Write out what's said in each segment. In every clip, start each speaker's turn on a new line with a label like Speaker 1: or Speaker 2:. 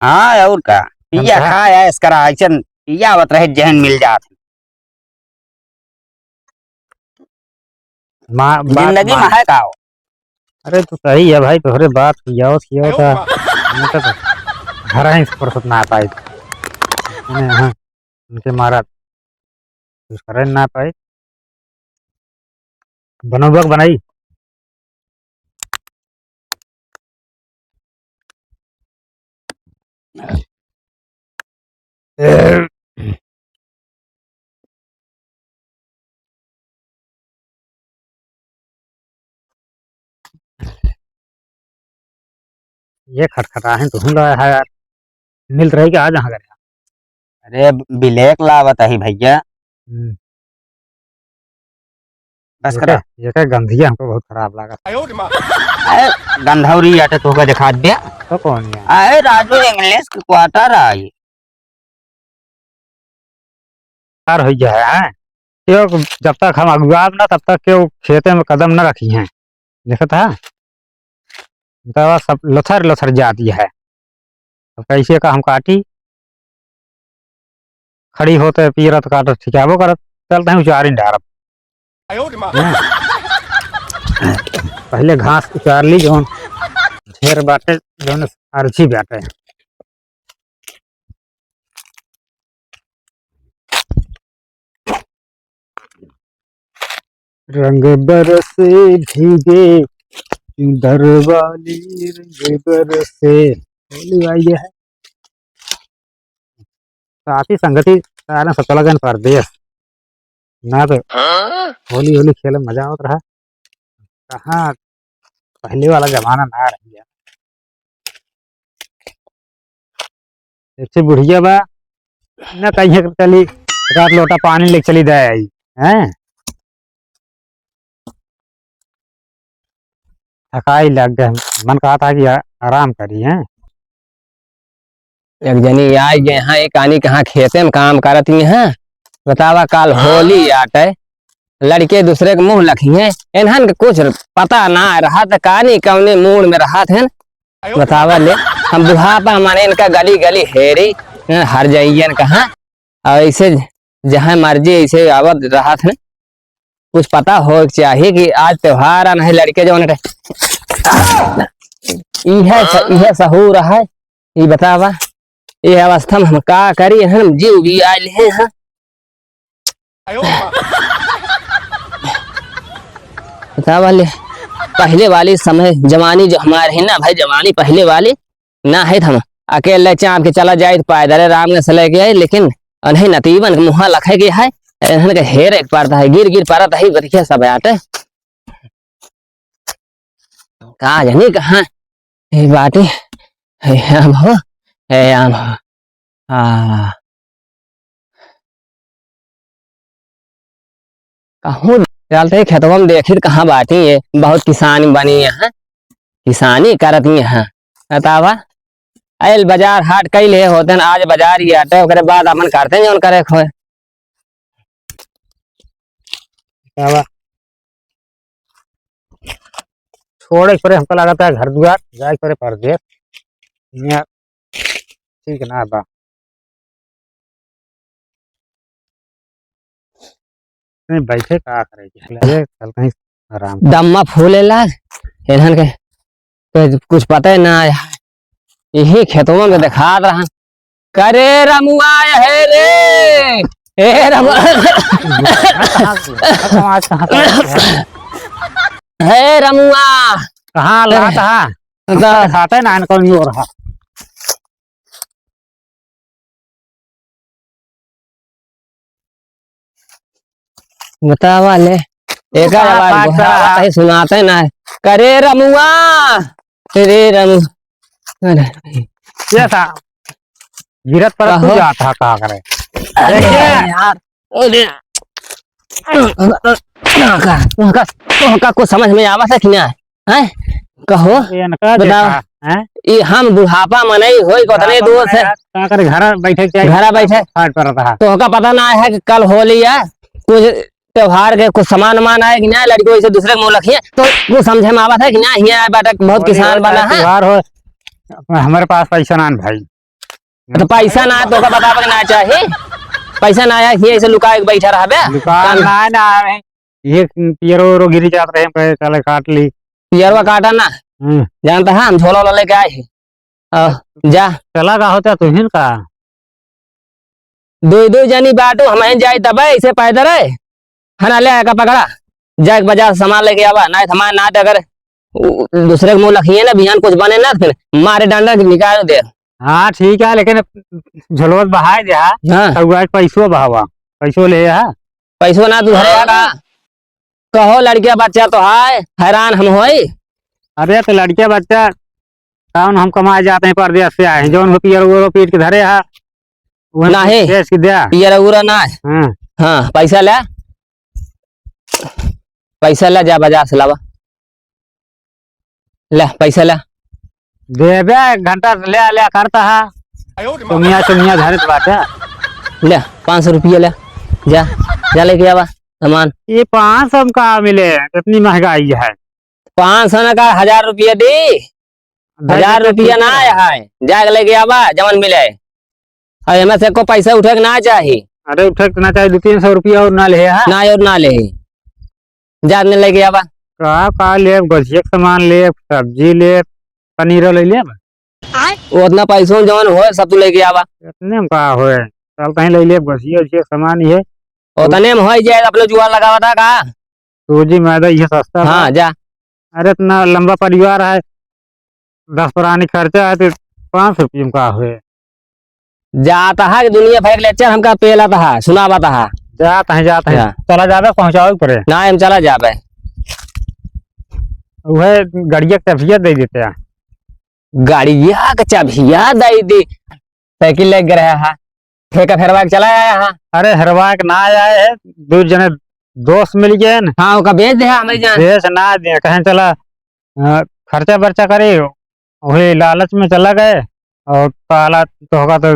Speaker 1: हाँ और का पिया
Speaker 2: हमका
Speaker 1: खाया इसकरा ऐसन पिया आवत रहे जहन मिल जात
Speaker 2: बात
Speaker 1: जिंदगी में
Speaker 2: मान।
Speaker 1: है का
Speaker 2: अरे तो सही है भाई, तोहरे बात किया था। मैं तो घर ही फुर्सत ना पाई मैंने, हाँ उनके मारा कुछ करे ना पाई। बनोबक बनाई। ए, ये खटखटा है तू लाया है यार, मिल रही क्या आज यहाँ कर।
Speaker 1: अरे ब्लैक लावत है भैया बस
Speaker 2: ये क्या,
Speaker 1: करा
Speaker 2: ये क्या गंधिया हमको बहुत खराब लगा।
Speaker 1: अरे गंधौरी आटे तो का दिखा दिया
Speaker 2: तो कौन है
Speaker 1: अरे राजू इंग्लिश के क्वार्टर आई
Speaker 2: यार हो गया है। क्यों जब तक हम अगुआब ना तब तक क्यों खेते में कदम न रखी हैं। देखा था तो सब लथर लथर जाती है। तो कैसे का हम काटी खड़ी होते पीरत काट ठिकाबो करत चलते हैं उचार ही डारब। पहले घास उचार ली जोन ढेर बाटे जोन अर्जी बाटे। रंग बरसे भीगे दरवाली रंग बरसे होली आई है। साथी संगति सारा सतला जन परदेश ना तो होली होली खेले मजा आवत रहा। कहाँ पहले वाला जमाना ना रह गया। ऐसे बुढ़िया बा न कहीं चली रात लोटा पानी लेके चली जाए आई हैं। थकाई लग गए, मन कहा था कि आराम करी हैं।
Speaker 3: एक जनी आई गए यहाँ एक आनी कहाँ खेते में काम करती हैं। बतावा काल होली आटे लड़के दूसरे के मुंह लखी हैं। इन्हन के कुछ पता ना रहा था कहानी कौने मूड में रहा थे। बतावा ले हम बुढ़ापा माने इनका गली गली हेरी हर जाइए कहाँ और ऐसे जहाँ मर्जी ऐसे आवत रहा थे। कुछ पता हो चाहिए कि आज त्योहार आना है लड़के जो यह सहूर रहा है। ये बतावा ये अवस्था में हम का करी हम जीव भी आए हैं। बतावा ले पहले वाली समय जवानी जो हमारे है ना भाई जवानी पहले वाली ना है। हम अकेले चाप के चला जाए पैदल राम ने सले गए लेकिन उन्हें नतीबन मुहा लखे गया है। इन्हन के हेर एक पारता है गिर गिर पारता है बरिया सब आटे कहा जानी कहाँ बाटी है आम हो है आम हो। कहूँ चलते खेतों में देखी कहाँ बाटी है बहुत किसानी बनी यहाँ किसानी करती यहाँ। बतावा अल बाजार हाट कई ले होते हैं आज बाजार ही आते ओकरे बाद अपन करते हैं जो करे खोए।
Speaker 2: छोड़े पर हमको लगा था घर द्वार जाए पर परदेश यहाँ ठीक ना बा। नहीं बैठे का करे चलते हैं आराम
Speaker 3: दम्मा फूले लाग इन्हन के तो कुछ पता है ना यही खेतों में दिखा रहा करे रमुआ है रे ए रमुआ है रमुआ
Speaker 2: कहाँ लगा था खाता है ना कौन हो रहा।
Speaker 3: बतावा ले एक आवाज सुनाते ना करे रमुआ रे रमु
Speaker 2: ये था गिरत पर तू जाता कहा करे
Speaker 3: यार उनका कुछ समझ में आवा था कि ना है कहो बताओ ये हम बुढ़ापा मनई होई कोतने दूर से
Speaker 2: घर बैठे हाट पर रहा
Speaker 3: तो का पता ना है कि कल होली है कुछ त्योहार के कुछ सामान मान आए कि ना लड़कियों से दूसरे मुंह रखिए तो वो समझे में आवा था कि ना ये बेटा बहुत किसान बना है।
Speaker 2: त्योहार हो हमारे पास पैसा ना भाई
Speaker 3: तो पैसा ना तो बतावे ना चाहिए, पैसा ना आया ये ऐसे लुका के बैठा रहा बे
Speaker 2: दुकान ना रहे ये पियरो गिरी जात रहे पे चले काट ली।
Speaker 3: पियरवा काटा ना जानता है, हम झोला वाला लेके आए हैं। जा
Speaker 2: चला का होता तुहिन का
Speaker 3: दो दो जनी बाटू हम जाए तब ऐसे पैदल है ना ले का पकड़ा जाए बाजार सामान लेके आवा ना सामान ना अगर दूसरे के मुंह लखिए ना बिहान कुछ बने ना फिर मारे डंडा निकाल दे।
Speaker 2: हाँ ठीक है लेकिन झोलवत बहाय दे
Speaker 3: हाँ
Speaker 2: पैसो बहावा पैसो ले
Speaker 3: पैसो ना तू धरेगा कहो लड़किया बच्चा तो है हैरान हम होई।
Speaker 2: अरे तो लड़के बच्चा कौन हम कमाए जाते हैं परदेश से आए हैं जो पियर वो पीट के धरे है
Speaker 3: नहीं पियर उरा ना हाँ पैसा ले जा बाजार से लावा ले पैसा ले
Speaker 2: देबे घंटा ले ले करता है तुमिया धरत बात है
Speaker 3: ले 500 रुपया ले जा जा लेके आवा सामान।
Speaker 2: ये 500 का मिले इतनी महंगाई है
Speaker 3: 500 का 1000 रुपया दी 1000 रुपया ना आया है जाग लेके आवा जमन मिले हमें से को पैसा उठे ना चाहिए।
Speaker 2: अरे उठे ना चाहिए 200-300 रुपया और ना ले
Speaker 3: ना और ना ले जा लेके आवा
Speaker 2: का ले गजिया सामान ले सब्जी ले पनीर ले ले
Speaker 3: उतना पैसों जवन हो सब तू लेके आवा
Speaker 2: इतने में का होए चल कहीं ले ले गजिया सामान ये
Speaker 3: उतने में हो जाए अपने जुआर लगावा था का
Speaker 2: सूजी मैदा ये सस्ता
Speaker 3: हाँ जा।
Speaker 2: अरे इतना लंबा परिवार है 10 पुरानी खर्चा है तो 500 रुपये में का हुए
Speaker 3: जाता है कि दुनिया फेंक ले चल हमका पेलाता है सुनावाता है
Speaker 2: जाता है चला जावे पहुंचाओ पड़े
Speaker 3: ना हम चला जावे
Speaker 2: वह गाड़िया चाबिया दे देते हैं
Speaker 3: गाड़िया का चाबिया दे दी साइकिल लेके रहा है ठेका फेरवा के चला आया है।
Speaker 2: अरे हरवा के ना आए है 2 जने दोस्त मिल गए न
Speaker 3: हाँ उसका बेच दे हमारी जान
Speaker 2: बेच ना दे कहें चला खर्चा बर्चा करे वही लालच में चला गए और ताला तो होगा तो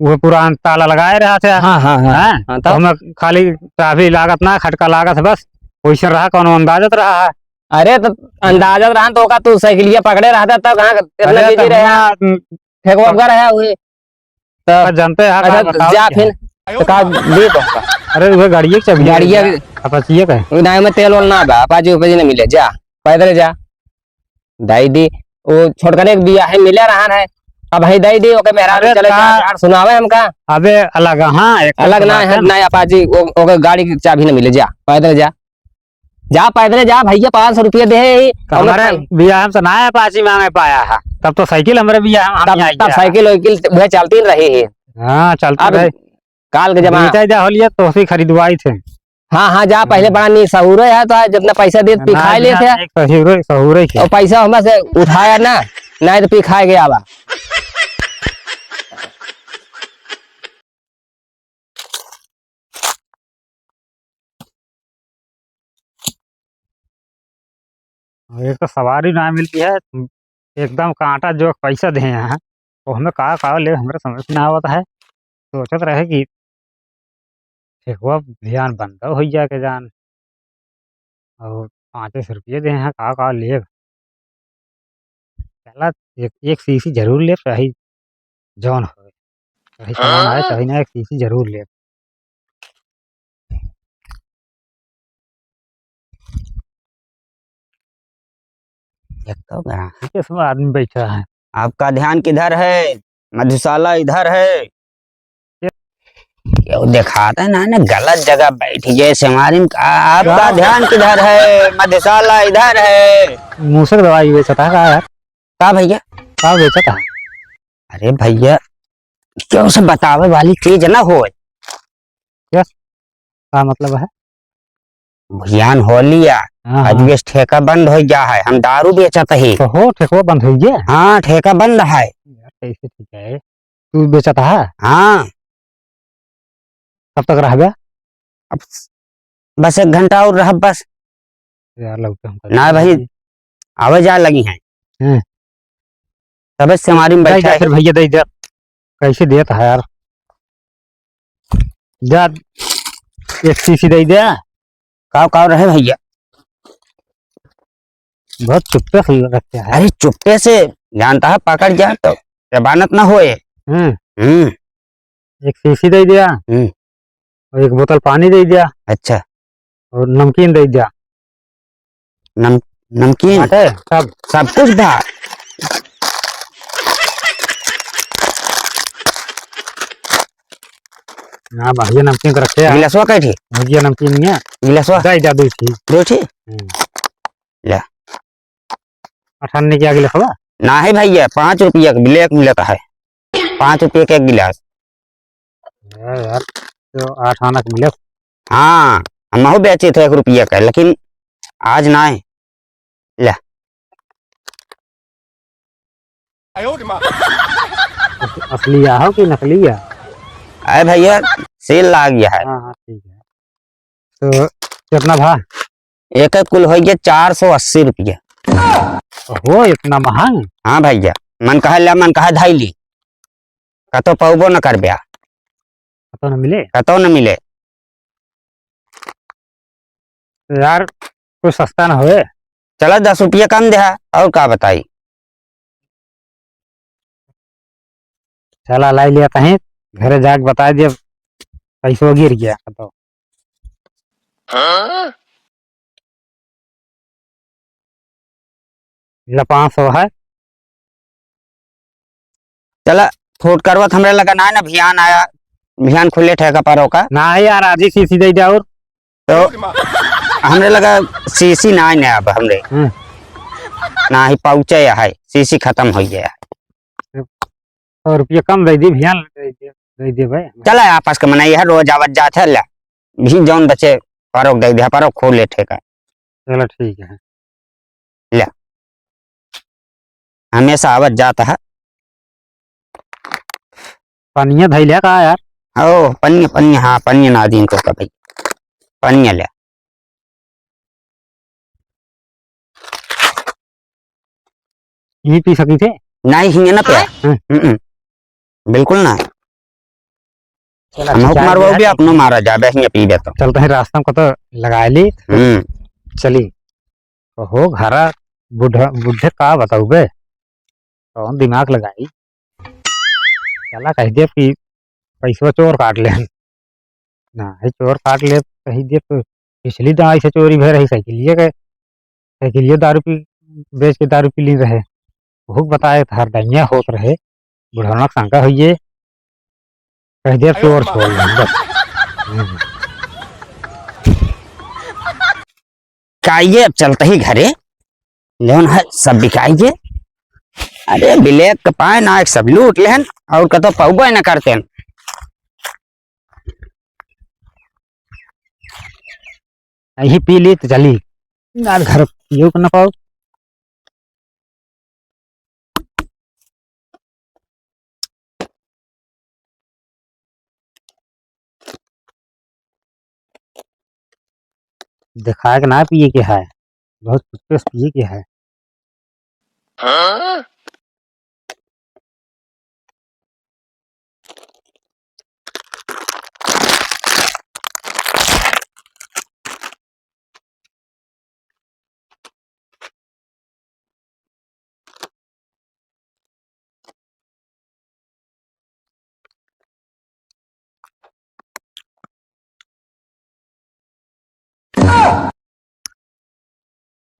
Speaker 2: वो पुराना ताला लगाए रहा थे।
Speaker 3: हाँ हाँ हाँ
Speaker 2: तो हमें खाली चाबी लागत ना खटका लागत बस वैसे रहा कौन अंदाजत रहा है।
Speaker 3: अरे तो अंदाजत रहा तो तू साइकिलिया पकड़े रहा था तब कहाँ ठेकवा रहा हुए
Speaker 2: जानते
Speaker 3: हैं जा फिर दे तो
Speaker 2: अरे वो गाड़िया चाबी
Speaker 3: गाड़िया
Speaker 2: अपचिए का
Speaker 3: ना में तेल वाल ना बा पाजी उपजी ना मिले जा पैदल जा दाई दी वो छोटकने बिया है मिले रहा है अब भाई दाई दी ओके मेहरा चले जा सुनावे हमका
Speaker 2: अबे अलग हाँ
Speaker 3: अलग ना है ना पाजी ओके गाड़ी की चाबी ना मिले जा पैदल जा पैदल जा भैया 500 रुपया दे
Speaker 2: हमारे बिया हम ना है पाची मांगे पाया है तब तो साइकिल हमारे बिया
Speaker 3: तब साइकिल वाइकिल वह चलती रही है।
Speaker 2: हाँ चलती
Speaker 3: काल के जमाना
Speaker 2: होलिया तो उसी खरीदवाई थे।
Speaker 3: हाँ हाँ जा पहले बड़ा नहीं सहूर है तो जितना पैसा दे पी खाए ले थे और पैसा हमें से उठाया ना नहीं तो पी खाए गया बा
Speaker 2: एक तो सवारी ना मिलती है एकदम कांटा जो पैसा दे यहाँ तो हमें का ले हमारे समझ में आवत है सोचत रहे कि ठेकुआ ध्यान बंद हो जाए के जान और 500 रुपये दे हैं का ले चला एक सीसी जरूर ले चाहे जौन हो चाहे सामान आए चाहे ना एक सीसी जरूर ले। इसमें आदमी बैठा है
Speaker 1: आपका ध्यान किधर है मधुशाला इधर है क्यों दिखाता ना गलत जगह बैठी जैसे हमारी आपका ध्यान किधर है मधुशाला इधर है
Speaker 2: मूसक दवाई बेचता का यार
Speaker 1: का भैया
Speaker 2: का बेचता
Speaker 1: अरे भैया क्यों से बतावे वाली चीज ना हो
Speaker 2: का मतलब है
Speaker 1: भैयान होलिया आज भी ठेका बंद हो गया है हम दारू बेचत ही
Speaker 2: तो हो ठेका बंद हो गया
Speaker 1: हाँ ठेका बंद है
Speaker 2: कैसे ठीक है तू बेचता है
Speaker 1: हाँ
Speaker 2: कब तक रह गया
Speaker 1: अब बस 1 घंटा और रह बस
Speaker 2: यार
Speaker 1: ना भाई आवे जा लगी हैं तब से हमारी में बैठा है
Speaker 2: फिर भैया दे कैसे देता है यार जा 1 सीसी दे दे
Speaker 1: काव रहे भैया
Speaker 2: बहुत चुप्पे से रखते हैं
Speaker 1: अरे चुप्पे से जानता है पकड़ जाए तो जबानत ना होए
Speaker 2: एक शीशी दे दिया
Speaker 1: हम्म।
Speaker 2: और एक बोतल पानी दे दिया
Speaker 1: अच्छा।
Speaker 2: और नमकीन दे दिया।
Speaker 1: नमकीन
Speaker 2: बाटे सब।
Speaker 1: सब कुछ था।
Speaker 2: हाँ भैया नमकीन तो रखे हैं।
Speaker 1: गिलासवा कैठी
Speaker 2: भैया नमकीन नहीं है।
Speaker 1: गिलासवा
Speaker 2: दे दिया दो थी।
Speaker 1: दो ठी ले
Speaker 2: 98 की आगे लिखवा।
Speaker 1: ना है भैया 5 रुपया का ब्लैक मिलता है 5 रुपये का एक गिलास।
Speaker 2: यार तो 8 आना के मिले।
Speaker 1: हाँ हम बेचे थे 1 रुपया का लेकिन आज ना है। ले
Speaker 2: असली या हो कि नकली या?
Speaker 1: अरे भैया सेल ला गया है।
Speaker 2: हाँ हाँ ठीक है। तो कितना भा?
Speaker 1: एक कुल हो गया 480 रुपया।
Speaker 2: हो इतना महंग?
Speaker 1: हाँ भैया मन कहा ला मन कहा धाई ली कतो पौबो न कर ब्या
Speaker 2: तो न मिले।
Speaker 1: कतो न मिले।
Speaker 2: तो यार कुछ सस्ता ना होए।
Speaker 1: चलो 10 रुपया कम दे और का बताई।
Speaker 2: चला लाई लिया कहीं घरे जाके बता दिया पैसों गिर गया तो। 500 है।
Speaker 1: चला फोट करवत हमरे लगा ना भियान आया भियान खुले ठेका पारो का
Speaker 2: ना है यार आधी शीशी दे दिया और।
Speaker 1: तो हमरे लगा सीसी ना है अब हमरे ना ही पहुंचे है सीसी खत्म हो गया।
Speaker 2: 100 रुपया कम दे दी भियान दे दे भाई।
Speaker 1: चला आपस का मनाई है रोज आवत जात है ला भी जौन बचे पारोक दे दिया पारो खोले ठेका।
Speaker 2: चलो ठीक है।
Speaker 1: ले हमेशा आवत जाता है।
Speaker 2: पनिया धैलिया का यार?
Speaker 1: ओ पन्नी पन्नी हाँ पन्नी ना दिन को कभी पन्नी ले
Speaker 2: ये पी सकी थे?
Speaker 1: नहीं हिंगे ना पे बिल्कुल ना। हम मारवा भी अपनो मारा जाबे हिंगे पीबे तो।
Speaker 2: चलते हैं रास्ता में तो लगा ली। चली हो घरा बुढ़ा बुढ़े का बताऊ बे कौन दिमाग लगाई। चला कह दे कि पैसा चोर काट ले ना है चोर काट ले कह दे तो पिछली दवाई से चोरी भर रही साइकिलिए दारू पी बेच के दारू पी ली रहे भूख बताए हर दैया होत रहे बुढ़ाना शंका हुई कह दे चोर छोड़
Speaker 1: काइए अब चलते ही घरे लेन है सब बिकाइए। अरे ब्लैक का पाए ना एक सब लूट लेन और कतो पौबे न करते
Speaker 2: यही पी ली तो चली यार घर पियो ना पाओ। दिखाया कि ना पिए के है बहुत कुछ पिए के है।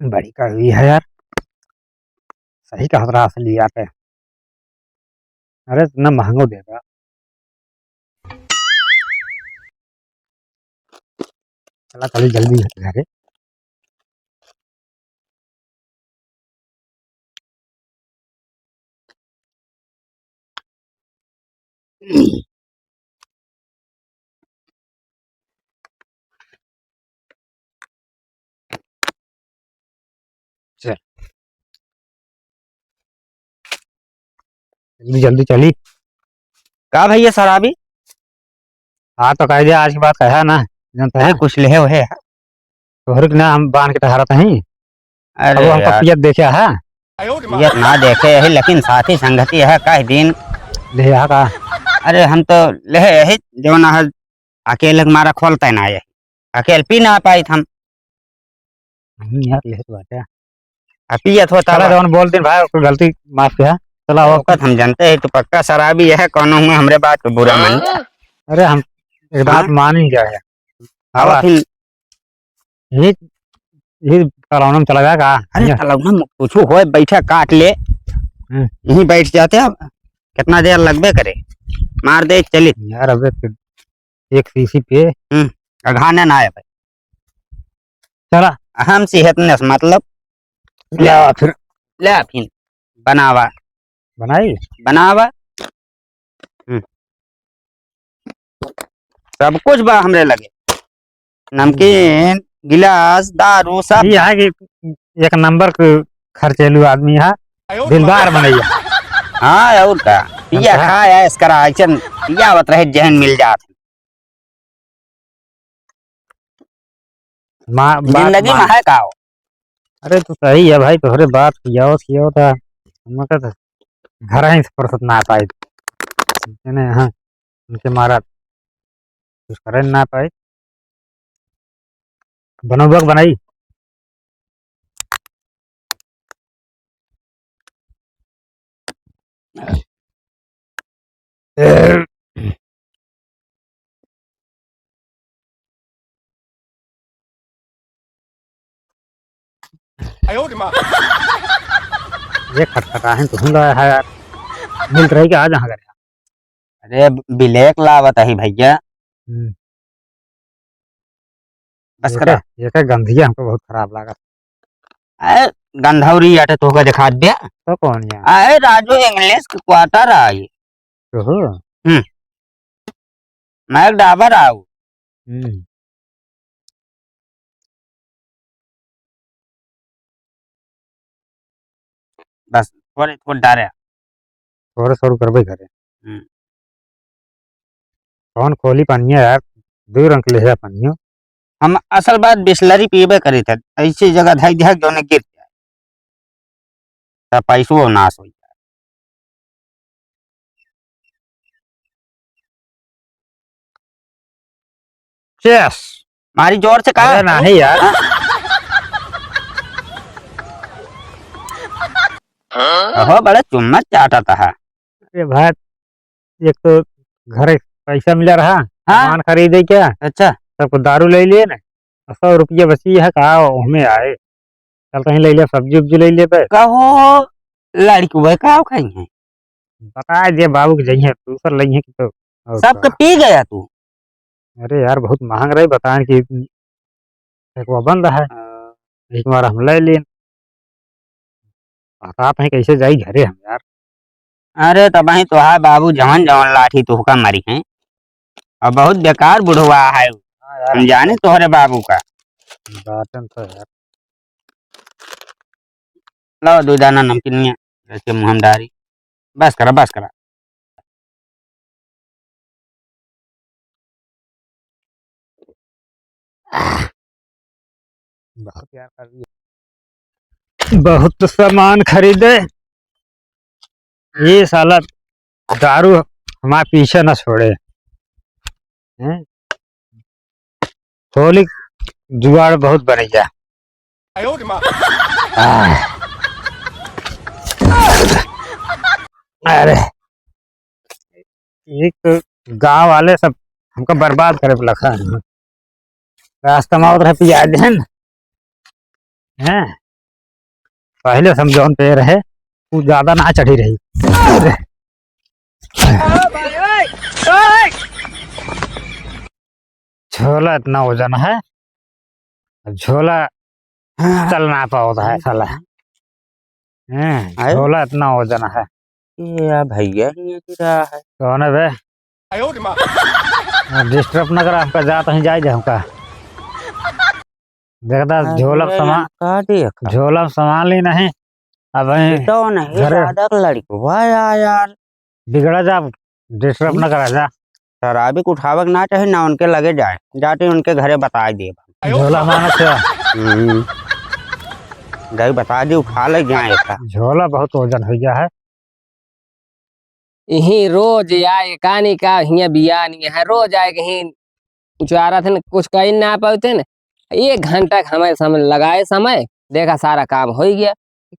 Speaker 2: बड़ी कड़वी है यार सही कहा रहा असली यहाँ पे। अरे इतना महंगो देगा। चला चली जल्दी घरे। चल जल्दी जल्दी चली।
Speaker 1: का भैया शराबी
Speaker 2: हाँ तो कह दिया आज की बात कहा ना जानता है
Speaker 1: कुछ ले है
Speaker 2: तोहर के ना हम बांध के ठहरा ही।
Speaker 1: अरे
Speaker 2: अब हम
Speaker 1: यार
Speaker 2: पियत देखे है
Speaker 1: ये ना देखे है लेकिन साथी संगति है कह दिन
Speaker 2: ले यहाँ का।
Speaker 1: अरे हम तो ले है जो ना है अकेले मारा खोलता ना ये अकेले पी ना पाई हम
Speaker 2: यार ले तो बात है।
Speaker 1: पियत होता
Speaker 2: चला जवन बोल दिन भाई कोई गलती माफ किया। चला आओ।
Speaker 1: वक्त हम जानते हैं तो पक्का शराबी है कौन हुए हमरे बात पे बुरा मन।
Speaker 2: अरे हम एक बात मान ही गए हैं।
Speaker 1: अब फिर
Speaker 2: ये ये कलौना में चला जाएगा।
Speaker 1: अरे तलौना में कुछ हो बैठा काट ले यहीं बैठ जाते अब कितना देर लगबे करे मार दे चली
Speaker 2: यार अब एक सीसी पे
Speaker 1: घाने ना आए भाई
Speaker 2: चला
Speaker 1: हम सेहत ने मतलब
Speaker 2: ले आओ फिर
Speaker 1: ले फिर बनावा
Speaker 2: बनाई।
Speaker 1: बनावा सब कुछ बा हमरे लगे नमकीन गिलास दारू सब
Speaker 2: ये है कि एक नंबर के खर्चेलू आदमी है, दिलदार बनैया।
Speaker 1: हाँ और का पिया खाया ऐस करा ऐसन पियावत रहे जहन मिल जात जिंदगी में है का
Speaker 2: अरे तू सही है भाई, तोहरे बात किया था हमका तो घर ही से फुर्सत ना पाई ने। हाँ उनके मारा कुछ करे ना पाई। बनोबक बनाई ये खटखटा है तू लाया है यार, मिल रही कि आ जहाँ कर।
Speaker 1: अरे बिलेक लावत है भैया बस करा
Speaker 2: ये क्या गंधिया हमको बहुत खराब लगा।
Speaker 1: अरे गंधौरी आटे तो दिखा दे
Speaker 2: तो कौन यार
Speaker 1: अरे राजू इंग्लिश के क्वार्टर आई
Speaker 2: तो
Speaker 1: मैं एक डाबर आऊ बस थोड़े थोड़े डारे
Speaker 2: थोड़े सौ कर भाई घरे
Speaker 1: हम्म।
Speaker 2: कौन खोली पानी यार, 2 रंग ले है पानी।
Speaker 1: हम असल बात बिस्लरी पीबे करे थे ऐसी जगह धक धक दोने गिर जाए तब पैसो नाश हो जाए।
Speaker 2: चेस
Speaker 1: मारी जोर से कहा
Speaker 2: नहीं यार।
Speaker 1: हो बड़ा चुम्मा चाटा था।
Speaker 2: अरे भाई एक तो घर पैसा मिला रहा
Speaker 1: हाँ?
Speaker 2: सामान खरीदे क्या,
Speaker 1: अच्छा
Speaker 2: सबको दारू ले लिए ना, 100 रुपया बची है कहा हमें आए चल कहीं ले लिया, सब्जी उब्जी ले लिए पे
Speaker 1: कहो लड़की वह का खाई है
Speaker 2: बता दे बाबू की जइए दूसर लई है कि तो और
Speaker 1: सबके
Speaker 2: का।
Speaker 1: पी गया तू
Speaker 2: अरे यार बहुत महंग रही बताएं कि एक वो बंद है, एक बार हम ले लिए बता हैं कैसे जाई घरे हम यार।
Speaker 1: अरे तब ही तो है बाबू जवन जवन लाठी तुहका मारी है और बहुत बेकार बुढ़वा है हम जाने तोहरे बाबू का।
Speaker 2: बातन तो यार
Speaker 1: लो 2 दाना नमकीन ऐसे मुहमदारी बस करा बस करा।
Speaker 2: बहुत यार कर दिया। बहुत सामान खरीदे ये साला दारू हमारे पीछे न छोड़े हैं? होली जुगाड़ बहुत बनेगा। अरे एक गांव वाले सब हमको बर्बाद करे पे लखा है। रास्ता में उधर प्याज है न हैं? पहले समझौन पे रहे वो ज्यादा ना चढ़ी रही। झोला इतना वजन है, झोला चल ना पाता है साला झोला इतना वजन है।
Speaker 1: ये भैया ही रहा है
Speaker 2: कौन है बे डिस्टर्ब न करा हमका जात ही जाए हमका देखता झोला सामान ली नहीं अब
Speaker 1: तो नहीं लड़की वाह यार
Speaker 2: बिगड़ा जा डिस्टर्ब न करा जा।
Speaker 1: शराबी को उठावक ना चाहे ना उनके लगे जाए जाते उनके घरे बता दे
Speaker 2: झोला माना
Speaker 1: गई बता दी खा ले जाए
Speaker 2: झोला बहुत वजन हो गया है।
Speaker 3: यही रोज आए कहानी का हिया बिया नहीं है रोज आए कहीं उचारा थे कुछ कहीं ना पाते न 1 घंटा हमें समय लगाए समय देखा सारा काम हो गया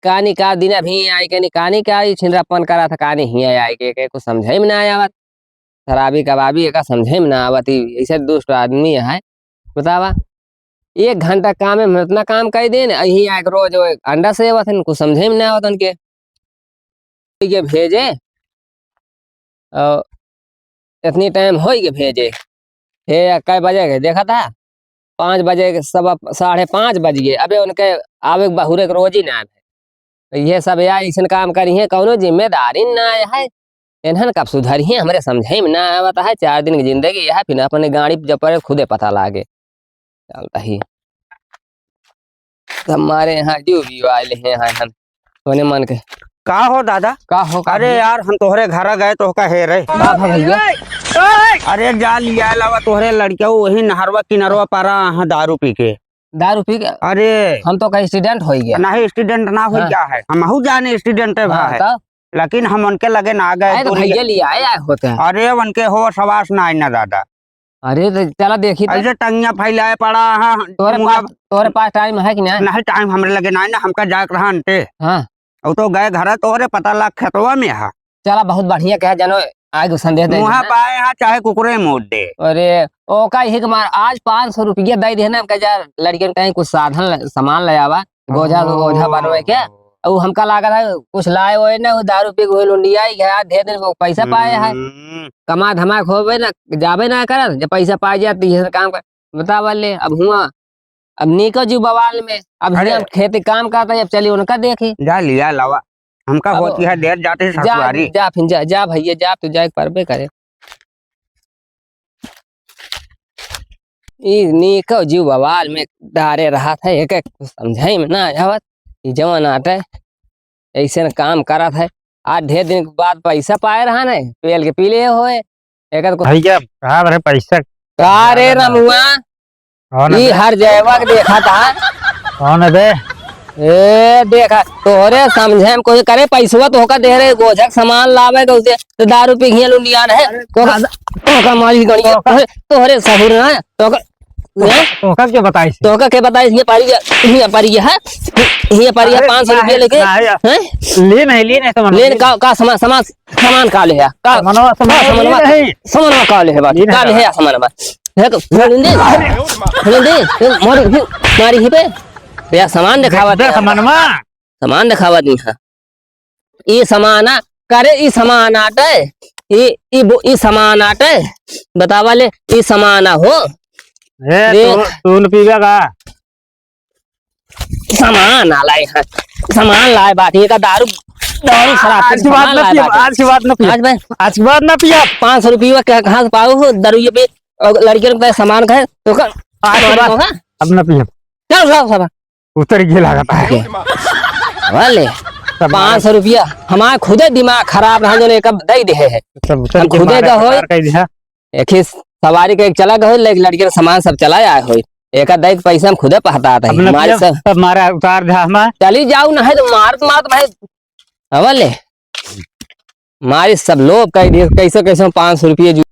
Speaker 3: कहानी का दिन अभी आई के कहानी का छिंद्रापन करा था कहानी ही आई के कुछ समझे में ना आया शराबी कबाबी का समझे में ना आवत ऐसे दुष्ट आदमी है बतावा 1 घंटा काम में इतना काम कर दे यही आके रोज अंडा से आवत कुछ समझे में ना आवत उनके के भेजे और इतनी टाइम हो के भेजे हे कै बजे के देखा था 5 बजे के सब 5:30 बज गए अबे उनके आवे बहुरे के रोज ही ना आवे ये सब यार ऐसा काम करी है कौनो जिम्मेदारी ना है इन्हन कब सुधरिए हमरे समझे में ना आवता है 4 दिन की जिंदगी है फिर अपने गाड़ी जब पर खुदे पता लागे चलता ही हमारे यहाँ जो भी आए हैं हम सोने मन के
Speaker 1: का हो दादा
Speaker 3: का हो
Speaker 1: अरे यार हम तोहरे घर गए तो का हे रे
Speaker 3: भैया
Speaker 1: अरे जा लिया लवा तोहरे लड़किया वही नहरवा किनारवा पारा हाँ दारू पी के
Speaker 3: दारू पी के
Speaker 1: अरे
Speaker 3: हम तो कहीं स्टूडेंट हो गया
Speaker 1: नहीं स्टूडेंट ना हो
Speaker 3: हाँ।
Speaker 1: क्या है हम जाने स्टूडेंट है भाई
Speaker 3: तो
Speaker 1: लेकिन हम उनके लगे ना गए
Speaker 3: तो भैया लिया आए होते हैं
Speaker 1: अरे उनके हो सवास ना ना दादा
Speaker 3: अरे तो चला देखी तो
Speaker 1: ऐसे टंगिया फैलाए पड़ा हाँ
Speaker 3: तोरे पास टाइम है कि नहीं
Speaker 1: नहीं टाइम हमरे लगे ना ना हमका जाक रहा अंटे
Speaker 3: हाँ
Speaker 1: वो तो गए घर तोहरे पता लग खेतवा में है
Speaker 3: चला बहुत बढ़िया कह जानो आगे संदेश दे
Speaker 1: मुहा पाए हाँ चाहे कुकुरे मोड़ दे
Speaker 3: अरे ओ का ही मार आज 500 रुपया दे दे ना हम जा लड़कियों कहीं कुछ साधन सामान ले आवा गोझा बनवे के और हमका लागत है कुछ लाए हुए ना दारू पी के लुंडिया गया ढेर दिन पैसा पाए है कमा धमाक होवे ना जाबे ना कर जब पैसा पाए जाती है काम कर बतावा ले अब हुआ अब निको जी बवाल में अब हम खेती काम करता है अब चलिए उनका देखी
Speaker 1: जा लिया लवा हमका
Speaker 3: अब-
Speaker 1: होती है देर जाते
Speaker 3: जा
Speaker 1: ससुरारी
Speaker 3: जा फिर जा भैया जा तू जाए परबे करे ई निको जी बवाल में डारे रहा था एक समझाई में ना आवत जवान आटे ऐसे न काम करा था आज ढेर दिन के बाद पैसा पाए रहा ने पेल के पीले होए एक
Speaker 2: भैया कहा रहे पैसा
Speaker 3: अरे रमुआ
Speaker 2: कौन
Speaker 3: ई
Speaker 2: है
Speaker 3: हर जयवा के देखा था
Speaker 2: कौन है बे
Speaker 3: ए देखा तोहरे समझे हम कोई करे पैसवा तो होका दे रहे गोझक सामान लावे तो उसे तो दारू पी घिया लुंडियान है तोका मालिक गणिया तोहरे सहुर ना तोका
Speaker 2: तोका क्या बताई से
Speaker 3: तोका के बताइस ये पारी ये पारी है ये पारी 500 रुपया लेके हैं
Speaker 2: ली नहीं तो
Speaker 3: लेन का सामान का ले है का सामान का ले है बात का ले है सामान बात है को दे मारी ही पे या सामान दिखावा दे सामान दिखावा दी है ये सामान करे ये सामान आटे ये सामान आटे बतावा ले ये सामान हो
Speaker 2: तू पीगा का
Speaker 3: सामान लाए हैं सामान लाए बात ये का दारू दारू शराब
Speaker 2: आज की बात ना पिया आज की बात ना पिया
Speaker 3: आज भाई
Speaker 2: आज की बात ना पिया
Speaker 3: 500 रुपया क्या कहाँ से पाओ हो दारू ये पे लड़कियों का सामान का तो का
Speaker 2: आज की बात अब ना पिया
Speaker 3: चल जाओ सब
Speaker 2: उतर गया लगा है
Speaker 3: वाले 500 रुपया हमारे खुदे दिमाग खराब रहा जो एक दे दे है
Speaker 2: सब
Speaker 3: हम खुदे का हो
Speaker 2: दिया
Speaker 3: एक ही सवारी का एक चला गए लेकिन लड़की का सामान सब चला आए हो एक आध पैसा हम खुदे पहता था हमारे सब
Speaker 2: मारा उतार दे हमारा
Speaker 3: चली जाऊ ना है तो मार भाई अवले मारे सब लोग कैसे कैसे 500 रुपये